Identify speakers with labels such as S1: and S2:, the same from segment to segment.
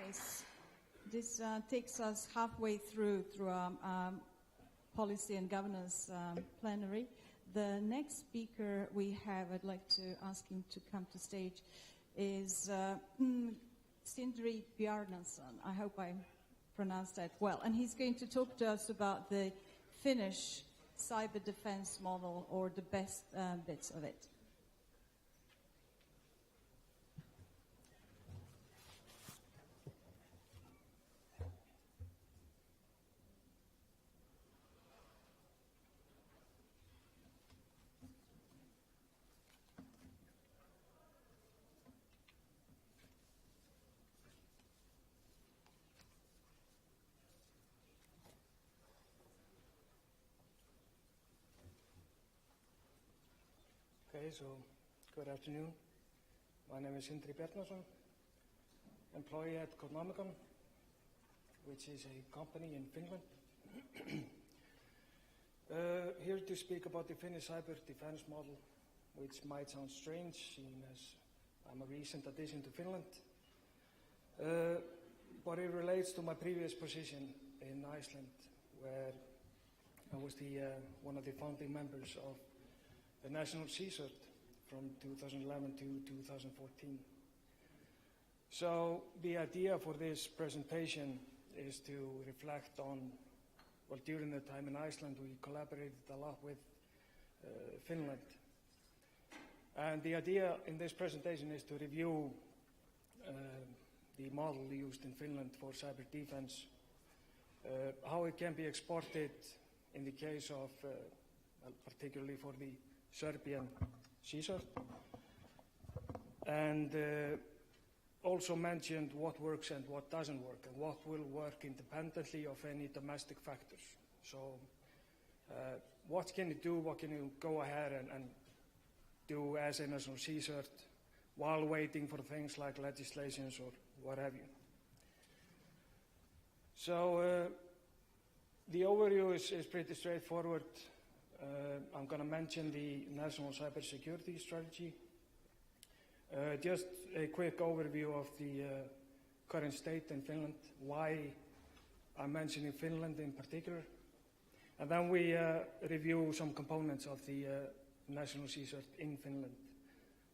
S1: nice. This takes us halfway through our policy and governance plenary. The next speaker we have, I'd like to ask him to come to stage, is Sindi Bjarnason. I hope I pronounced that well. And he's going to talk to us about the Finnish cyber defense model, or the best bits of it.
S2: Okay, so good afternoon. My name is Sindi Bjarnason, employee at Codenomicon, which is a company in Finland. Here to speak about the Finnish cyber defense model, which might sound strange, seeing as I'm a recent addition to Finland. But it relates to my previous position in Iceland, where I was one of the founding members of the National CSER from 2011 to 2014. So the idea for this presentation is to reflect on, well, during the time in Iceland we collaborated a lot with Finland. And the idea in this presentation is to review the model used in Finland for cyber defense, how it can be exported in the case of, particularly for the Serbian CSER, and also mentioned what works and what doesn't work, and what will work independently of any domestic factors. So what can you do, what can you go ahead and do as a national CSER while waiting for things like legislations or what have you. So the overview is pretty straightforward. I'm going to mention the National Cybersecurity Strategy. Just a quick overview of the current state in Finland, why I'm mentioning Finland in particular. And then we review some components of the National CSER in Finland,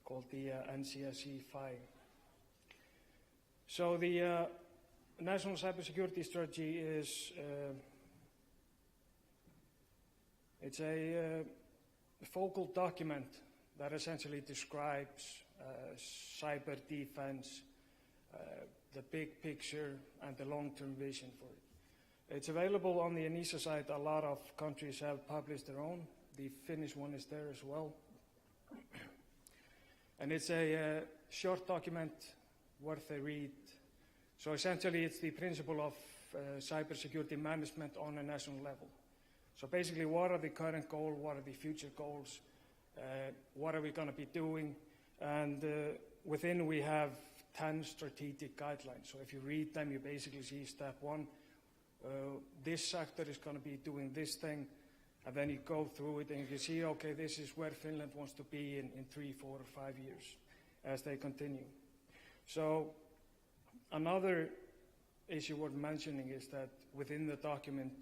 S2: called the SEE4. So the National Cybersecurity Strategy is it's a focal document that essentially describes cyber defense, the big picture, and the long-term vision for it. It's available on the NISA site. A lot of countries have published their own. The Finnish one is there as well. And it's a short document worth a read. So essentially it's the principle of cybersecurity management on a national level. So basically, what are the current goals, what are the future goals, what are we going to be doing, and within we have 10 strategic guidelines. So if you read them, you basically see step 1, this sector is going to be doing this thing, and then you go through it and you see, okay, this is where Finland wants to be in 3, 4, or 5 years as they continue. So another issue worth mentioning is that within the document,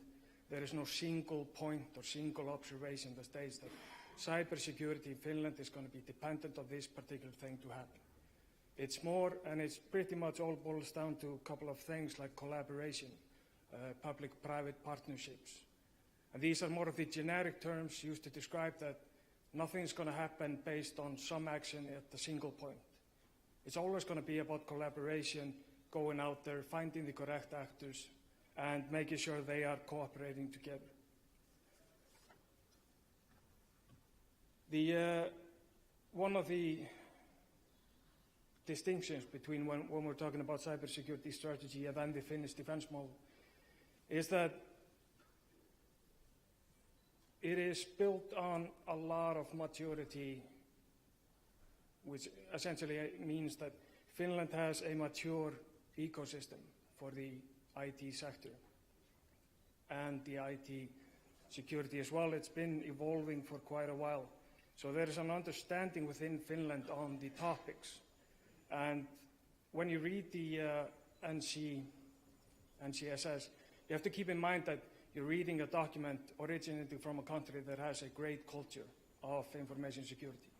S2: there is no single point or single observation that states that cybersecurity in Finland is going to be dependent on this particular thing to happen. It's more, and it's pretty much all boils down to a couple of things like collaboration, public-private partnerships. And these are more of the generic terms used to describe that nothing is going to happen based on some action at a single point. It's always going to be about collaboration, going out there, finding the correct actors, and making sure they are cooperating together. One of the distinctions between when we're talking about cybersecurity strategy and then the Finnish defense model is that it is built on a lot of maturity, which essentially means that Finland has a mature ecosystem for the IT sector and the IT security as well. It's been evolving for quite a while. So there is an understanding within Finland on the topics. And when you read the NGSS, you have to keep in mind that you're reading a document originating from a country that has a great culture of information security.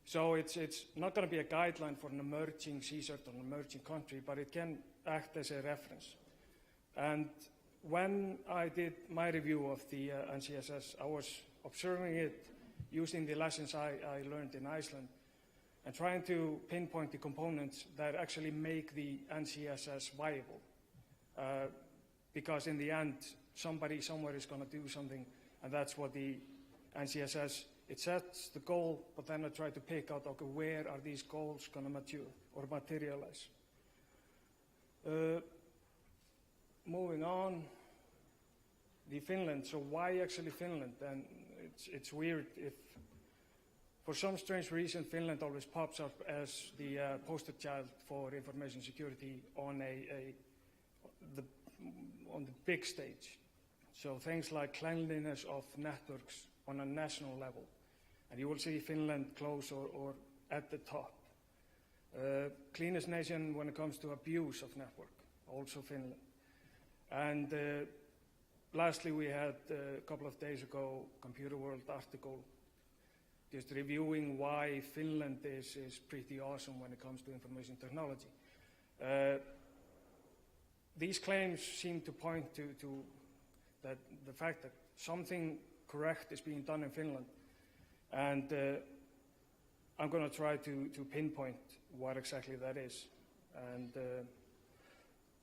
S2: So it's not going to be a guideline for an emerging CSIRT or an emerging country, but it can act as a reference. And when I did my review of the NGSS, I was observing it using the lessons I learned in Iceland and trying to pinpoint the components that actually make the NGSS viable. Because in the end, somebody somewhere is going to do something, and that's what the NGSS, it sets the goal, but then I try to pick out, okay, where are these goals going to mature or materialize? Moving on, the Finland. So why actually Finland? And it's weird if, for some strange reason, Finland always pops up as the poster child for information security on the big stage. So things like cleanliness of networks on a national level, and you will see Finland close or at the top. Cleanest nation when it comes to abuse of network, also Finland. And lastly, we had a couple of days ago Computer World article just reviewing why Finland is pretty awesome when it comes to information technology. These claims seem to point to that the fact that something correct is being done in Finland, and I'm going to try to pinpoint what exactly that is. And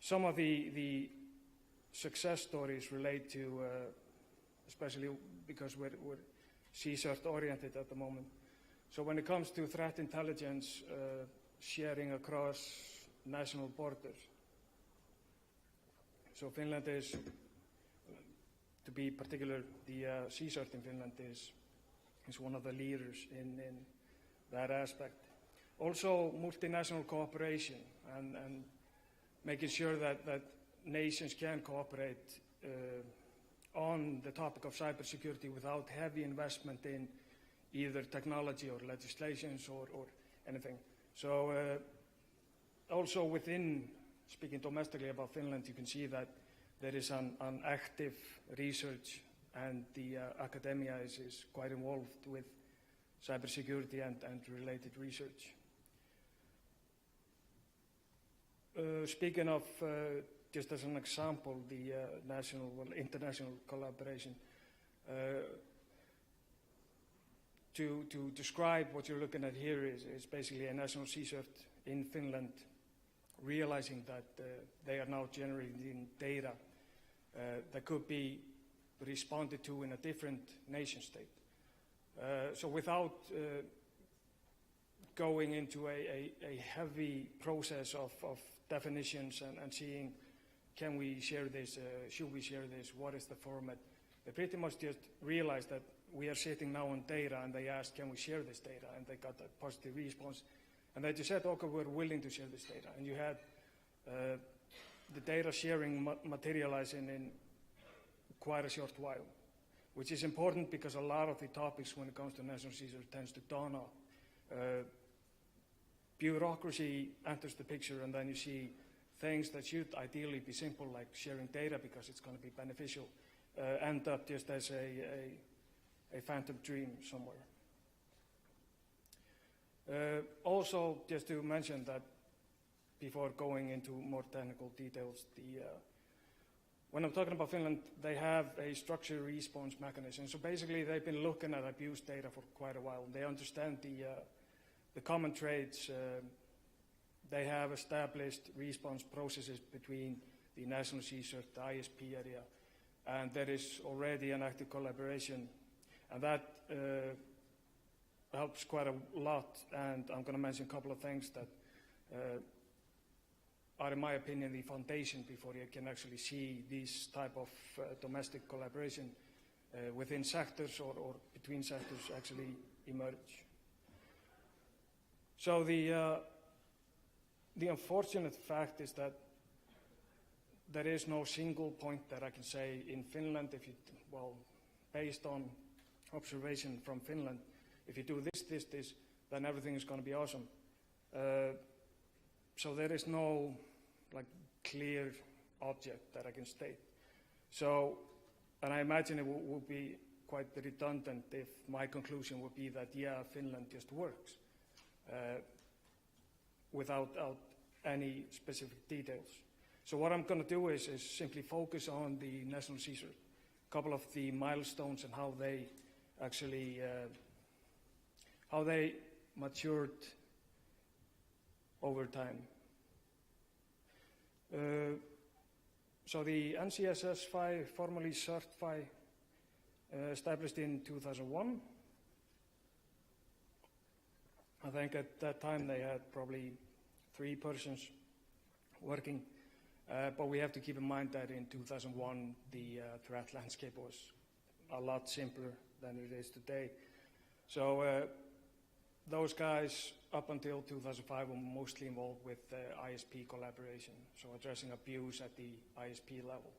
S2: some of the success stories relate to, especially because we're CSIRT oriented at the moment. So when it comes to threat intelligence sharing across national borders, so Finland is, to be particular, the CSIRT in Finland is one of the leaders in that aspect. Also multinational cooperation and making sure that nations can cooperate on the topic of cybersecurity without heavy investment in either technology or legislations or anything. So also within, speaking domestically about Finland, you can see that there is an active research, and the academia is quite involved with cybersecurity and related research. Speaking of, just as an example, the international collaboration, to describe what you're looking at here is basically a national CSIRT in Finland realizing that they are now generating data that could be responded to in a different nation state. So without going into a heavy process of definitions and seeing, can we share this, should we share this, what is the format, they pretty much just realized that we are sitting now on data, and they asked, can we share this data, and they got a positive response. And they just said, okay, we're willing to share this data. And you had the data sharing materializing in quite a short while, which is important because a lot of the topics when it comes to national CSIRT tends to dawn up. Bureaucracy enters the picture, and then you see things that should ideally be simple, like sharing data because it's going to be beneficial, end up just as a phantom dream somewhere. Also, just to mention that before going into more technical details, when I'm talking about Finland, they have a structured response mechanism. So basically, they've been looking at abuse data for quite a while. They understand the common traits. They have established response processes between the national CSIRT, the ISP area, and there is already an active collaboration, and that helps quite a lot. And I'm going to mention a couple of things that are, in my opinion, the foundation before you can actually see this type of domestic collaboration within sectors or between sectors actually emerge. So the unfortunate fact is that there is no single point that I can say in Finland, based on observation from Finland, if you do this, then everything is going to be awesome. So there is no like clear object that I can state. So, and I imagine it would be quite redundant if my conclusion would be that, yeah, Finland just works without any specific details. So what I'm going to do is simply focus on the national CSIRT, a couple of the milestones and how they actually, how they matured over time. So the NGSS 5, formerly CERT 5, established in 2001. I think at that time they had probably 3 persons working, but we have to keep in mind that in 2001 the threat landscape was a lot simpler than it is today. So those guys up until 2005 were mostly involved with ISP collaboration, so addressing abuse at the ISP level.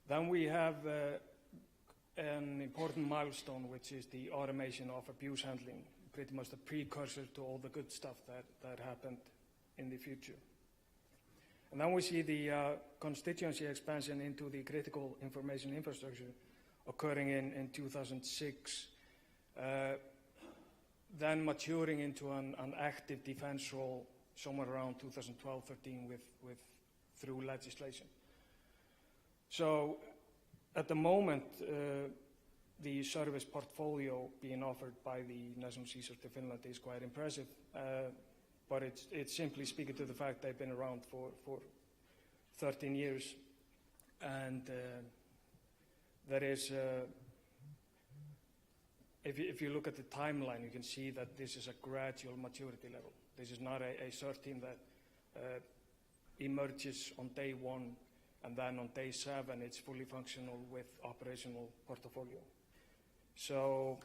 S2: Then we have an important milestone, which is the automation of abuse handling, pretty much the precursor to all the good stuff that happened in the future. And then we see the constituency expansion into the critical information infrastructure occurring in 2006, then maturing into an active defense role somewhere around 2012-13 with through legislation. So at the moment, the service portfolio being offered by the National CSIRT to Finland is quite impressive, but it's simply speaking to the fact they've been around for 13 years, and there is, if you look at the timeline, you can see that this is a gradual maturity level. This is not a CERT team that emerges on day 1, and then on day 7 it's fully functional with operational portfolio. So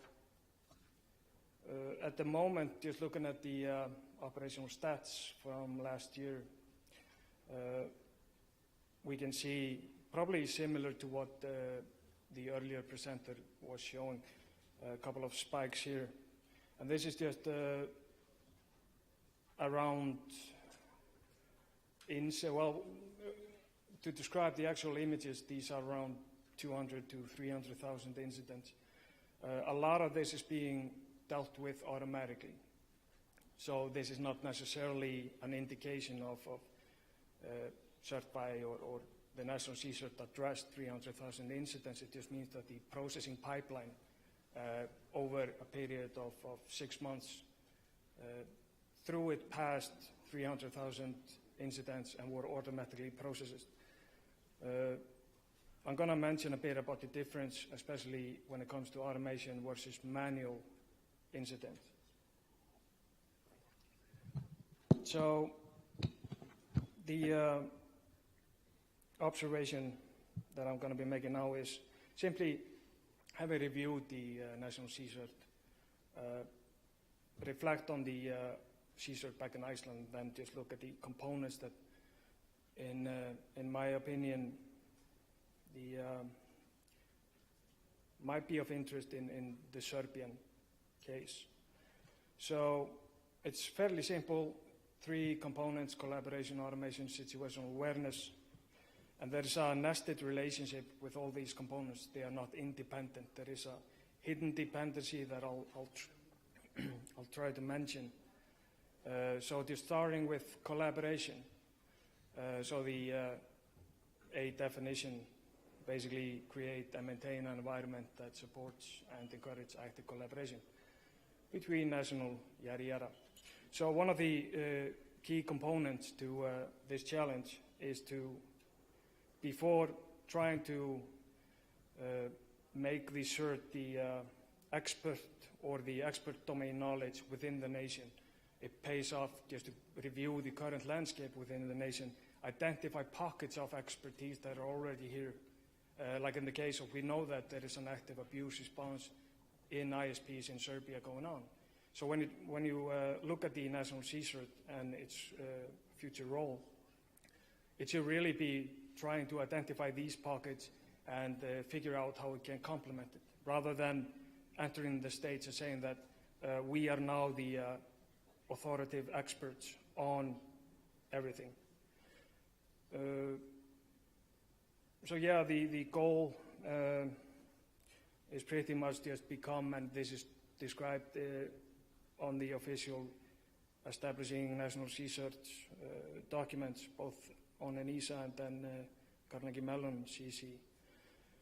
S2: at the moment, just looking at the operational stats from last year, we can see probably similar to what the earlier presenter was showing, a couple of spikes here. And this is just around, to describe the actual images, these are around 200 to 300,000 incidents. A lot of this is being dealt with automatically. So this is not necessarily an indication of CERT-BY or the National CSIRT addressed 300,000 incidents. It just means that the processing pipeline over a period of 6 months through it passed 300,000 incidents and were automatically processed. I'm going to mention a bit about the difference, especially when it comes to automation versus manual incidents. So the observation that I'm going to be making now is simply having reviewed the National CSIRT, reflect on the CSIRT back in Iceland, then just look at the components that, in my opinion, might be of interest in the Serbian case. So it's fairly simple, 3 components: collaboration, automation, situational awareness. And there is a nested relationship with all these components. They are not independent. There is a hidden dependency that I'll try to mention. So just starting with collaboration. So the A definition, basically create and maintain an environment that supports and encourages active collaboration between national yada yada. So one of the key components to this challenge is to, before trying to make the CERT the expert or the expert domain knowledge within the nation, it pays off just to review the current landscape within the nation, identify pockets of expertise that are already here. Like in the case of, we know that there is an active abuse response in ISPs in Serbia going on. So when you look at the National CSIRT and its future role, it should really be trying to identify these pockets and figure out how it can complement it, rather than entering the stage and saying that we are now the authoritative experts on everything. yeah, the goal is pretty much just become, and this is described on the official establishing national research documents, both on NISA and then Carnegie Mellon CC.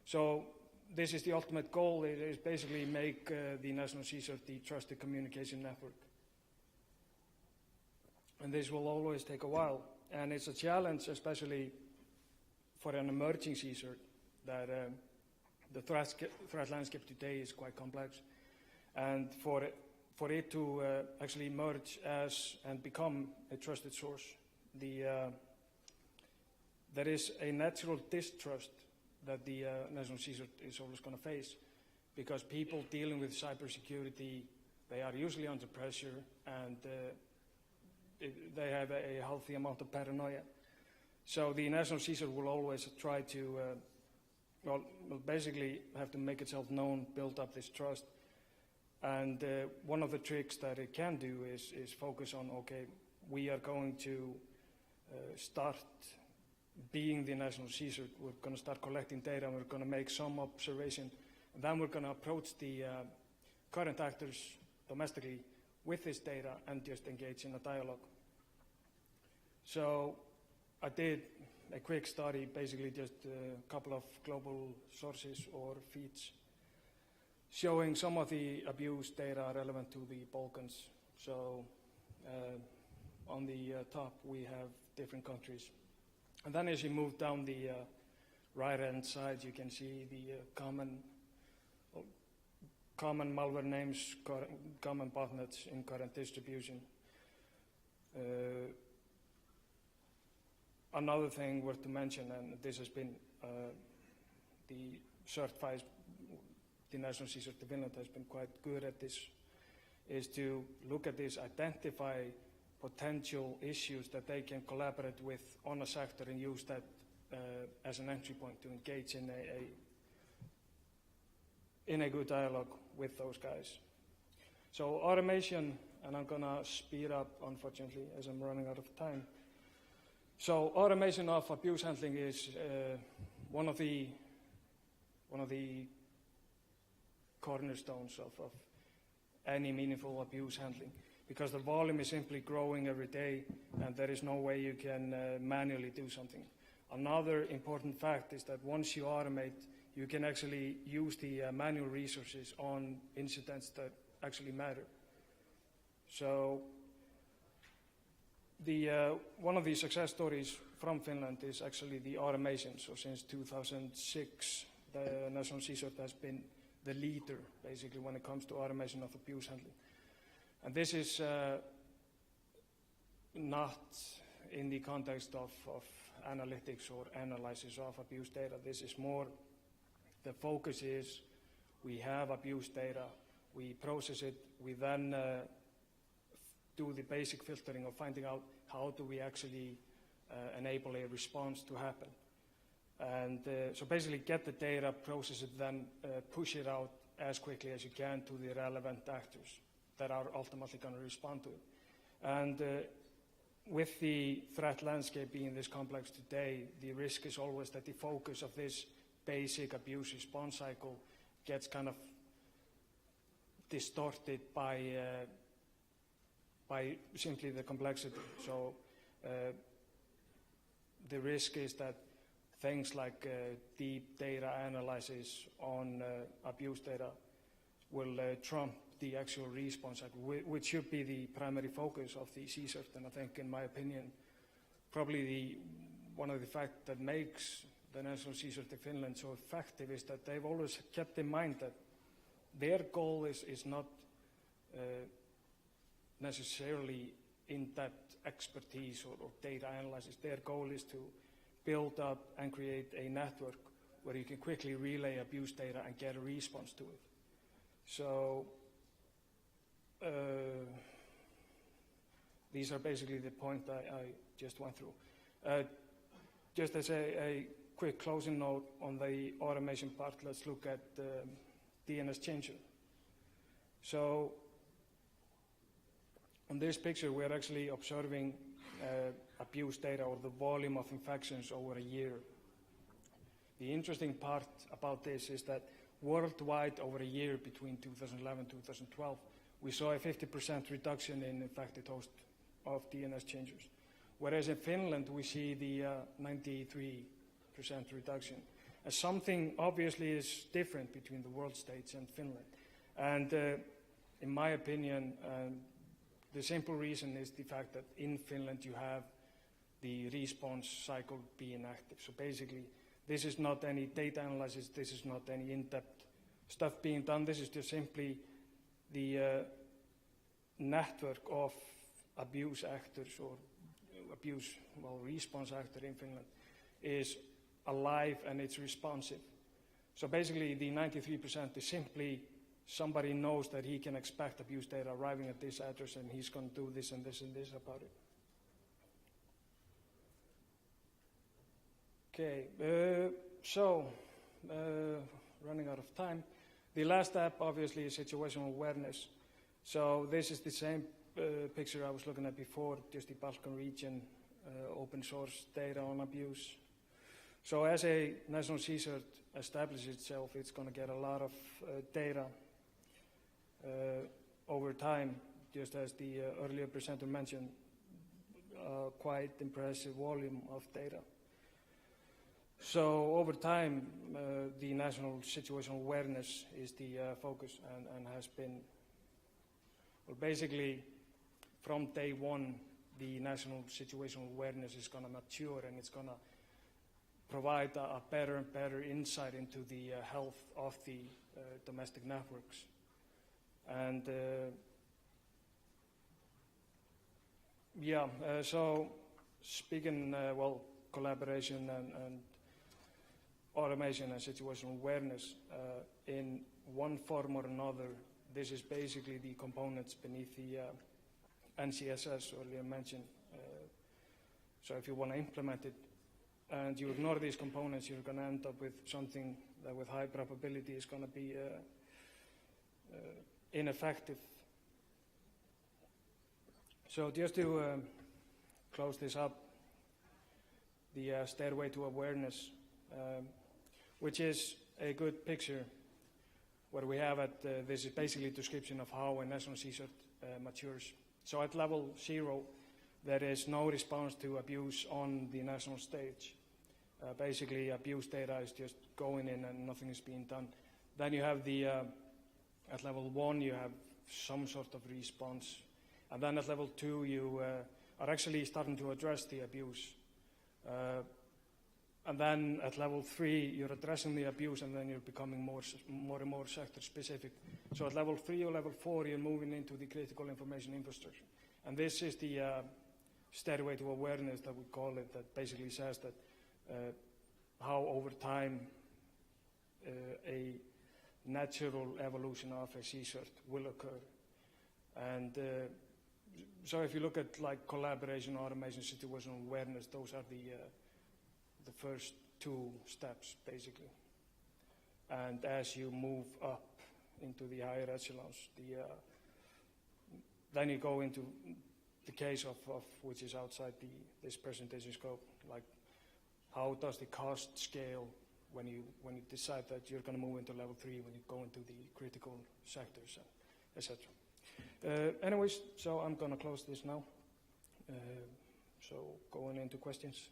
S2: So this is the ultimate goal. It is basically make the national research the trusted communication network. And this will always take a while. And it's a challenge, especially for an emerging CSIRT, that the threat landscape today is quite complex. And for it to actually emerge as and become a trusted source, there is a natural distrust that the national CSIRT is always going to face, because people dealing with cybersecurity, they are usually under pressure, and they have a healthy amount of paranoia. So the national CSIRT will always try to, will basically have to make itself known, build up this trust. And one of the tricks that it can do is focus on, okay, we are going to start being the national CSIRT. We're going to start collecting data, and we're going to make some observation. And then we're going to approach the current actors domestically with this data and just engage in a dialogue. So I did a quick study, basically just a couple of global sources or feeds, showing some of the abuse data relevant to the Balkans. So on the top, we have different countries. And then as you move down the right-hand side, you can see the common malware names, common botnets in current distribution. Another thing worth to mention, and this has been the certified, the National CSIRT of Finland has been quite good at this, is to look at this, identify potential issues that they can collaborate with on a sector and use that as an entry point to engage in a good dialogue with those guys. So automation, and I'm gonna speed up, unfortunately, as I'm running out of time. So automation of abuse handling is one of the cornerstones of any meaningful abuse handling, because the volume is simply growing every day, and there is no way you can manually do something. Another important fact is that once you automate, you can actually use the manual resources on incidents that actually matter. So one of the success stories from Finland is actually the automation. So since 2006, the National CSIRT has been the leader, basically, when it comes to automation of abuse handling. And this is not in the context of analytics or analysis of abuse data. This is more, the focus is, we have abuse data, we process it, we then do the basic filtering of finding out how do we actually enable a response to happen. And so basically get the data, process it, then push it out as quickly as you can to the relevant actors that are ultimately going to respond to it. And with the threat landscape being this complex today, the risk is always that the focus of this basic abuse response cycle gets kind of distorted by simply the complexity. So the risk is that things like deep data analysis on abuse data will trump the actual response cycle, which should be the primary focus of the CSIRT. And I think, in my opinion, probably one of the facts that makes the National CSIRT of Finland so effective is that they've always kept in mind that their goal is not necessarily in-depth expertise or data analysis. Their goal is to build up and create a network where you can quickly relay abuse data and get a response to it. So these are basically the point I just went through. Just as a quick closing note on the automation part, let's look at DNS changer. So on this picture, we're actually observing abuse data, or the volume of infections over a year. The interesting part about this is that worldwide over a year between 2011 and 2012, we saw a 50% reduction in infected hosts of DNS changers. Whereas in Finland, we see the 93% reduction. And something obviously is different between the world states and Finland. And in my opinion, the simple reason is the fact that in Finland you have the response cycle being active. So basically, this is not any data analysis, this is not any in-depth stuff being done, this is just simply the network of abuse actors or response actor in Finland is alive and it's responsive. So basically the 93% is simply somebody knows that he can expect abuse data arriving at this address and he's going to do this and this and this about it. Okay, running out of time. The last step obviously is situational awareness. So this is the same picture I was looking at before, just the Balkan region, open source data on abuse. So as a national CSIRT establishes itself, it's going to get a lot of data over time, just as the earlier presenter mentioned, quite impressive volume of data. So over time, the national situational awareness is the focus and has been, well, basically from day one, the national situational awareness is going to mature and it's going to provide a better and better insight into the health of the domestic networks. And so speaking, collaboration and automation and situational awareness in one form or another, this is basically the components beneath the NGSS earlier mentioned. So if you want to implement it and you ignore these components, you're going to end up with something that with high probability is going to be ineffective. So just to close this up, the Stairway to Awareness, which is a good picture. What we have at this is basically a description of how a national CSIRT matures. So at level 0, there is no response to abuse on the national stage. Basically, abuse data is just going in and nothing is being done. Then you have the, at level 1, you have some sort of response. And then at level 2, you are actually starting to address the abuse. And then at level 3, you're addressing the abuse and then you're becoming more and more sector specific. So at level 3 or level 4, you're moving into the critical information infrastructure. And this is the stairway to awareness that we call it, that basically says that how over time a natural evolution of a CSIRT will occur. And so if you look at like collaboration, automation, situational awareness, those are the first 2 steps, basically. And as you move up into the higher echelons, then you go into the case of which is outside this presentation scope, like how does the cost scale when you decide that you're going to move into level 3, when you go into the critical sectors, etc. Anyways, so I'm going to close this now. So going into questions.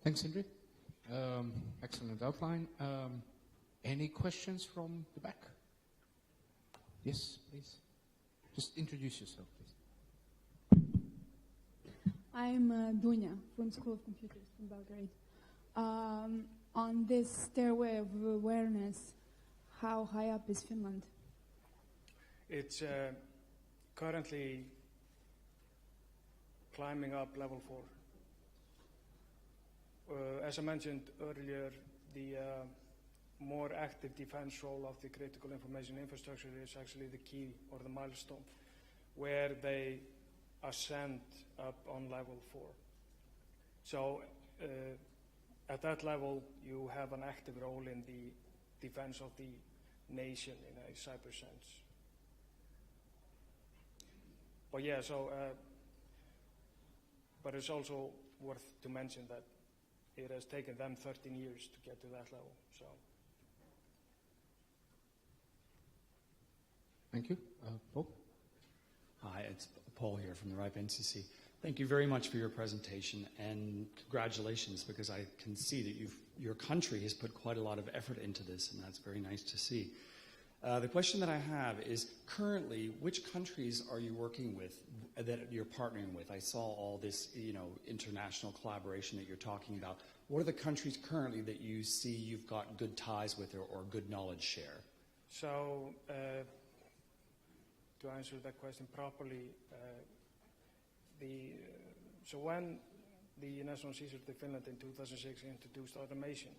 S3: Thanks, Sindri. Excellent outline. Any questions from the back? Yes, please. Just introduce yourself, please.
S4: I'm Dunja from School of Computers from Belgrade. On this stairway of awareness, how high up is Finland?
S2: It's currently climbing up level 4. As I mentioned earlier, the more active defense role of the critical information infrastructure is actually the key or the milestone where they ascend up on level 4. So at that level, you have an active role in the defense of the nation in a cyber sense. But yeah, so but it's also worth to mention that it has taken them 13 years to get to that level. So.
S3: Thank you. Paul?
S5: Hi, it's Paul here from the RIPE NCC. Thank you very much for your presentation, and congratulations, because I can see that your country has put quite a lot of effort into this, and that's very nice to see. The question that I have is, currently, which countries are you working with, that you're partnering with? I saw all this, international collaboration that you're talking about. What are the countries currently that you see you've got good ties with or good knowledge share?
S2: So, to answer that question properly, so when the National Security Finland in 2006 introduced automation,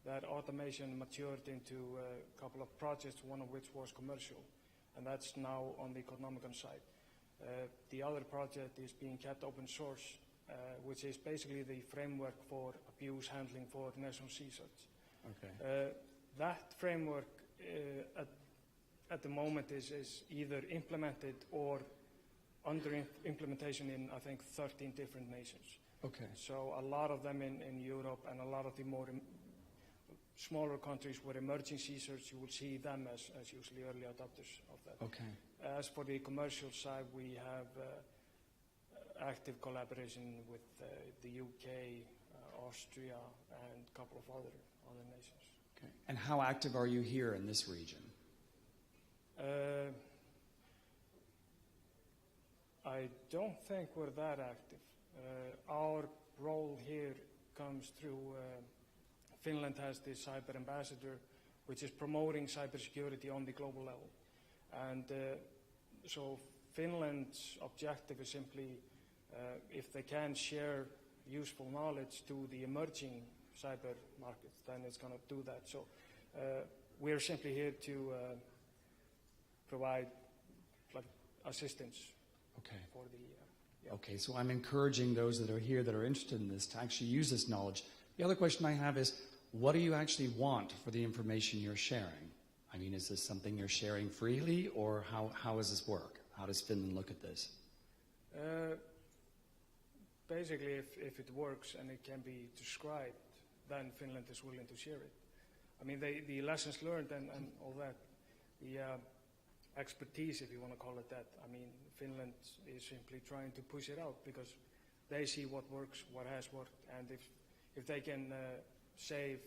S2: that automation matured into a couple of projects, one of which was commercial, and that's now on the Codenomicon side. The other project is being kept open source, which is basically the framework for abuse handling for national research.
S5: Okay.
S2: That framework at the moment is either implemented or under implementation in, I think, 13 different nations.
S5: Okay.
S2: So a lot of them in Europe, and a lot of the more smaller countries where emerging research, you will see them as usually early adopters of that.
S5: Okay.
S2: As for the commercial side, we have active collaboration with the UK, Austria, and a couple of other nations.
S5: Okay. And how active are you here in this region?
S2: I don't think we're that active. Our role here comes through Finland has the cyber ambassador, which is promoting cybersecurity on the global level. And so Finland's objective is simply, if they can share useful knowledge to the emerging cyber markets, then it's going to do that. So we're simply here to provide assistance.
S5: Okay.
S2: For the,
S5: Okay, so I'm encouraging those that are here that are interested in this to actually use this knowledge. The other question I have is, what do you actually want for the information you're sharing? I mean, is this something you're sharing freely, or how does this work? How does Finland look at this?
S2: Basically, if it works and it can be described, then Finland is willing to share it. I mean, the lessons learned and all that, the expertise, if you want to call it that. I mean, Finland is simply trying to push it out because they see what works, what has worked, and if they can save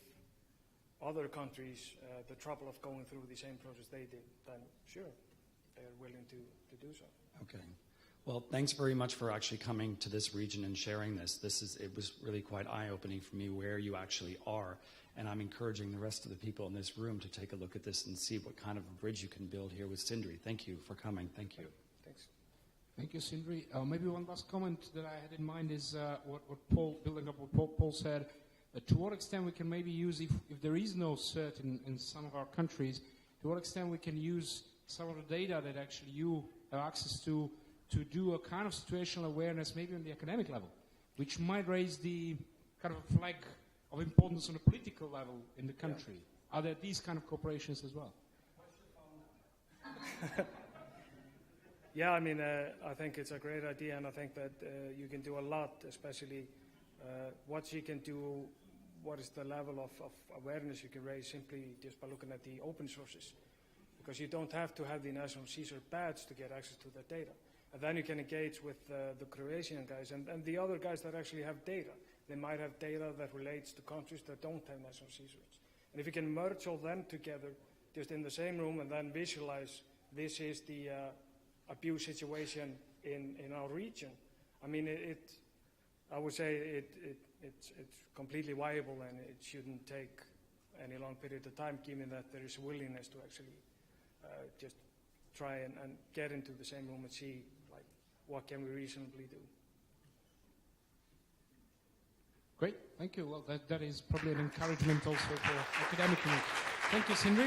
S2: other countries the trouble of going through the same process they did, then sure, they're willing to do so.
S5: Okay. Well, thanks very much for actually coming to this region and sharing this. It was really quite eye-opening for me where you actually are. And I'm encouraging the rest of the people in this room to take a look at this and see what kind of a bridge you can build here with Sindri. Thank you for coming. Thank you.
S2: Thanks.
S3: Thank you, Sindri. Maybe one last comment that I had in mind is what Paul, building up what Paul said, to what extent we can maybe use, if there is no cert in some of our countries, to what extent we can use some of the data that actually you have access to do a kind of situational awareness maybe on the academic level, which might raise the kind of flag of importance on a political level in the country. Yeah. Are there these kind of corporations as well?
S2: Yeah, I mean, I think it's a great idea, and I think that you can do a lot, especially what you can do, what is the level of awareness you can raise simply just by looking at the open sources. Because you don't have to have the National Caesar badge to get access to that data. And then you can engage with the Croatian guys and the other guys that actually have data. They might have data that relates to countries that don't have national secrets. And if you can merge all them together just in the same room and then visualize this is the abuse situation in our region, I mean, I would say it's completely viable, and it shouldn't take any long period of time, given that there is a willingness to actually just try and get into the same room and see, like, what can we reasonably do.
S3: Great, thank you. Well, that is probably an encouragement also for academic community. Thank you, Sindri.